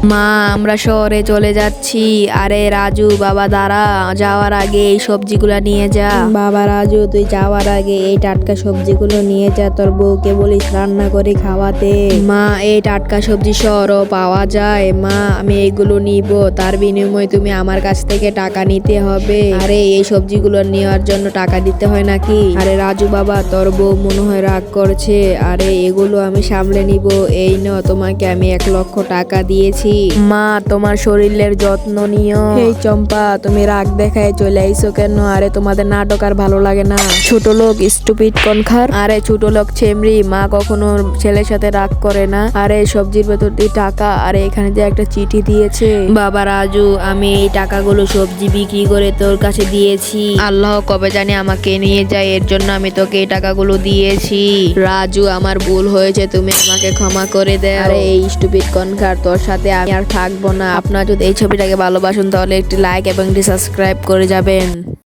মা, আমরা শহরে চলে যাচ্ছি। আরে রাজু বাবা, দাঁড়া, যাওয়ার আগে এই সবজিগুলো নিয়ে যা। বাবা রাজু, তুই যাওয়ার আগে এই টাটকা সবজিগুলো নিয়ে যা, তোর বউকে বলিস রান্না করে খাওয়াতে। মা, এই টাটকা সবজি শহরও পাওয়া যায়। মা, আমি এইগুলো নিব, তার বিনিময়ে তুমি আমার কাছ থেকে টাকা নিতে হবে। আরে এই সবজিগুলো নেওয়ার জন্য টাকা দিতে হয় নাকি? আরে রাজু বাবা, তোর বউ মনে হয় রাগ করছে। আরে এগুলো আমি সামলে নিব। এই নাও, তোমাকে আমি 1,00,000 টাকা দিয়েছি। মা, তোমার শরীরের যত্ন নিও। এই চম্পা, তুমি রাগ দেখায় চলে আইসো কেন? আরে তোমাদের নাটক আর ভালো লাগে না? ছোট লোক, স্টুপিড কনখার। আরে ছোট লোক ছেমরি, মা কখনো ছেলের সাথে রাগ করে না। আরে সবজির ভেতর দিয়ে টাকা, আরে এখানে যে একটা চিঠি দিয়েছে। বাবা রাজু, আমি এই টাকাগুলো সবজি বিক্রি করে তোর কাছে দিয়েছি। আল্লাহ কবে জানি আমাকে নিয়ে যায়, এর জন্য আমি তোকে এই টাকাগুলো দিয়েছি। রাজু, আমার ভুল হয়েছে, তুমি আমাকে ক্ষমা করে দে। আরে এই স্টুপিড কনখার, তোর সাথে আমি আর থাকবো না। আপনার যদি এই ছবিটাকে ভালোবাসেন তাহলে একটি লাইক এবং একটি সাবস্ক্রাইব করে যাবেন।